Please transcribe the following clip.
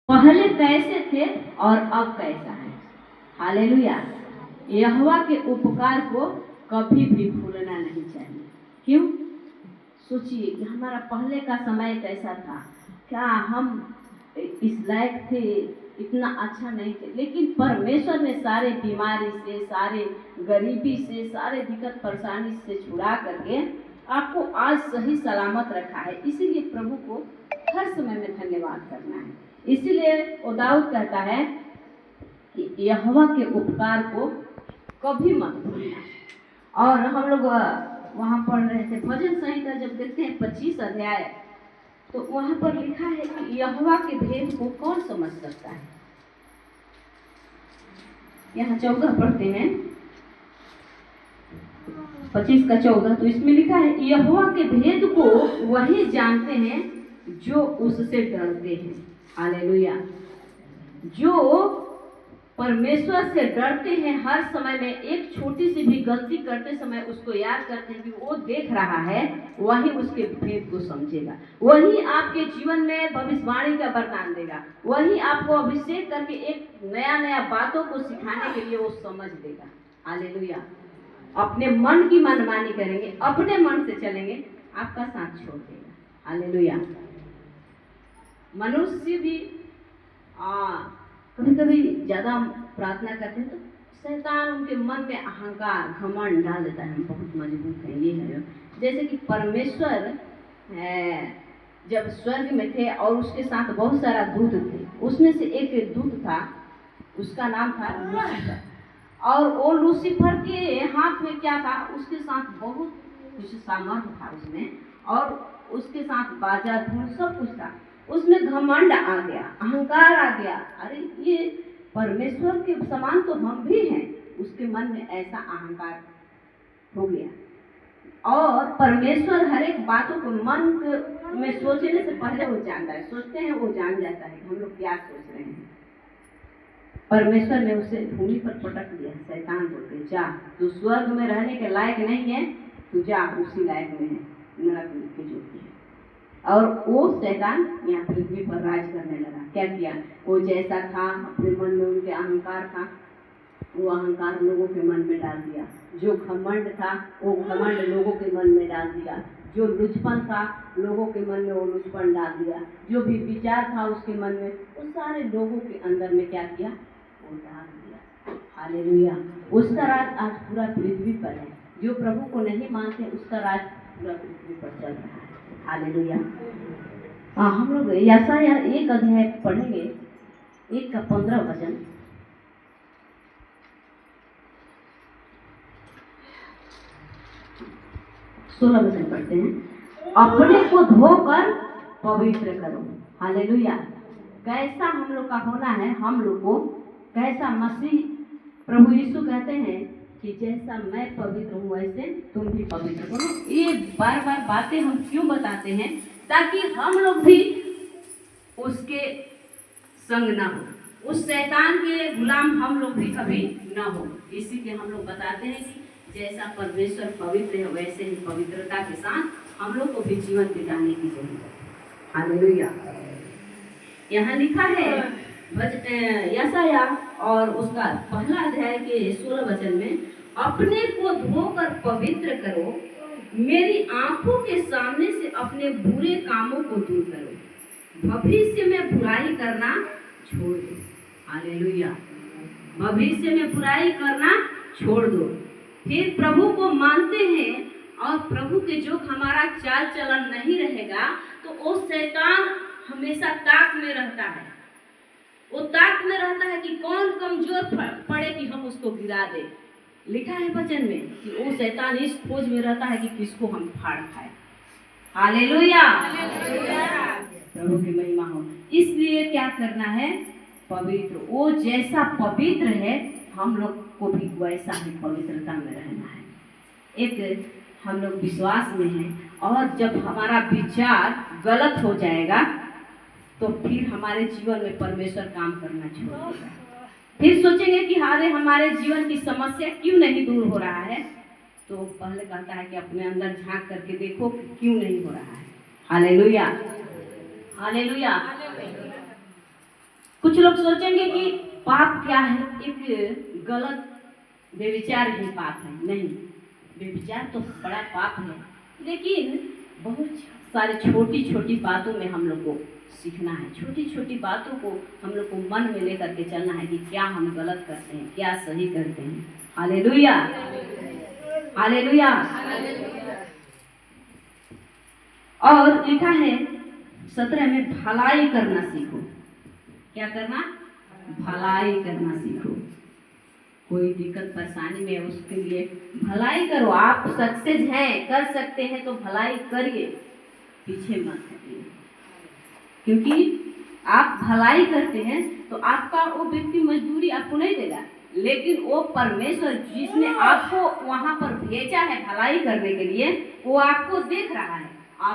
पहले कैसे थे और अब कैसा है। हालेलुया। यहोवा के उपकार को कभी भी भूलना नहीं चाहिए। क्यों? सोचिए कि हमारा पहले का समय कैसा था। क्या हम इस लायक थे? इतना अच्छा नहीं थे, लेकिन परमेश्वर ने सारे बीमारी से, सारे गरीबी से, सारे दिक्कत परेशानी से छुड़ा करके आपको आज सही सलामत रखा है। इसीलिए प्रभु को हर समय में धन्यवाद करना है। इसीलिए वो दाऊद कहता है कि यहोवा के उपकार को कभी मत भूलना। और हम लोग वहाँ पढ़ रहे थे भजन संहिता, जब देखते हैं 25 अध्याय, तो वहाँ पर लिखा है कि यहोवा के भेद को कौन समझ सकता है। यहाँ 14 पढ़ते हैं, 25 का 14, तो इसमें लिखा है यहोवा के भेद को वही जानते हैं जो उससे डरते हैं। हालेलुया। जो परमेश्वर से डरते हैं, हर समय में एक छोटी सी भी गलती करते समय उसको याद करते हैं कि वो देख रहा है, वही उसके भेद को समझेगा, वही आपके जीवन में भविष्यवाणी का वरदान देगा, वही आपको अभिषेक करके एक नया नया बातों को सिखाने के लिए वो समझ देगा। हालेलुया। अपने मन की मनमानी करेंगे, अपने मन से चलेंगे, आपका साथ छोड़ देगा। हालेलुया। मनुष्य भी कभी कभी ज्यादा प्रार्थना करते हैं तो शैतान उनके मन में अहंकार, घमंड डाल देता है, हम बहुत मजबूत हैं, ये है। जैसे कि परमेश्वर जब स्वर्ग में थे और उसके साथ बहुत सारा दूत थे, उसमें से एक दूत था, उसका नाम था लूसीफर। और वो लूसीफर के हाथ में क्या था? उसके साथ बहुत कुछ सामर्थ्य था उसमें, और उसके साथ बाजा धूल सब कुछ था। उसमें घमंड आ गया, अहंकार आ गया, अरे ये परमेश्वर के समान तो हम भी हैं। उसके मन में ऐसा अहंकार हो गया। और परमेश्वर हर एक बातों को मन में सोचने से पहले वो जानता है, सोचते हैं वो जान जाता है हम लोग क्या सोच रहे हैं। परमेश्वर ने उसे भूमि पर पटक दिया। शैतान बोलते, जा, तू स्वर्ग में रहने के लायक नहीं है, तू जा, उसी लायक में है, नरक की ज्योति है। और वो शैतान यहाँ पृथ्वी पर राज करने लगा। क्या किया? वो जैसा था, अपने मन में उनके अहंकार था, वो अहंकार लोगों के मन में डाल दिया। जो घमंड था वो घमंड लोगों के मन में डाल दिया। जो लुचपन था लोगों के मन में वो लुचपन डाल दिया। जो भी विचार था उसके मन में, वो सारे लोगों के अंदर में क्या किया? वो डाल दिया। हालेलुया। उसका राज आज पूरा पृथ्वी पर है। जो प्रभु को नहीं मानते उसका राज पूरा पृथ्वी पर चल रहा है। हालेलुया। हम लोग यशायाह 1 अध्याय पढ़ेंगे, 1 का 15 वचन। 16 वचन पढ़ते हैं। अपने को धोकर पवित्र करो। हालेलुया। कैसा हम लोग का होना है, हम लोग को कैसा मसीह प्रभु यीशु कहते हैं कि जैसा मैं पवित्र हूँ वैसे तुम भी पवित्र करो। ये बार बार बातें हम क्यों बताते हैं? ताकि हम लोग भी उसके संग ना हो, उस शैतान के गुलाम हम लोग भी कभी ना हो। इसीलिए हम लोग बताते हैं कि जैसा परमेश्वर पवित्र है वैसे ही पवित्रता के साथ हम लोग को भी जीवन बिताने की जरूरत है। हालेलुया। यहाँ लिखा है यशायाह और उसका पहला अध्याय के 16 वचन में, अपने को धोकर पवित्र करो, मेरी आंखों के सामने से अपने बुरे कामों को दूर करो, भविष्य में बुराई करना छोड़ दो। हालेलुया। भविष्य में बुराई करना छोड़ दो। फिर प्रभु को मानते हैं और प्रभु के जो हमारा चाल चलन नहीं रहेगा तो वो शैतान हमेशा ताक में रहता है। वो ताक में रहता है कि कौन कमजोर पड़े कि हम उसको गिरा दे। लिखा है वचन में कि वो शैतान इस खोज में रहता है कि किसको हम फाड़ खाए। हालेलुया। प्रभु की महिमा हो। इसलिए क्या करना है? पवित्र। वो जैसा पवित्र है हम लोग को भी वैसा ही पवित्रता में रहना है। एक हम लोग विश्वास में हैं, और जब हमारा विचार गलत हो जाएगा तो फिर हमारे जीवन में परमेश्वर काम करना छोड़ देगा। फिर सोचेंगे कि हारे हमारे जीवन की समस्या क्यों नहीं दूर हो रहा है। तो पहले कहता है कि अपने अंदर झांक करके देखो कि क्यों नहीं हो रहा है। हालेलुया। हालेलुया। कुछ लोग सोचेंगे कि पाप क्या है, एक गलत व्यभिचार ही पाप है। नहीं, व्यभिचार तो बड़ा पाप है, लेकिन बहुत सारे छोटी छोटी बातों में हम लोग को सीखना है। छोटी छोटी बातों को हम लोग को मन में लेकर के चलना है कि क्या हम गलत करते हैं, क्या सही करते हैं। Hallelujah, hallelujah. और लिखा है 17 में, भलाई करना सीखो। क्या करना? भलाई करना सीखो। कोई दिक्कत परेशानी में है, उसके लिए भलाई करो। आप सक्सेस हैं, कर सकते हैं तो भलाई करिए, पीछे मत हटिए। क्योंकि आप भलाई करते हैं तो आपका वो व्यक्ति मजदूरी आपको नहीं देगा, लेकिन वो परमेश्वर जिसने आपको वहां पर भेजा है भलाई करने के लिए, वो आपको देख रहा है।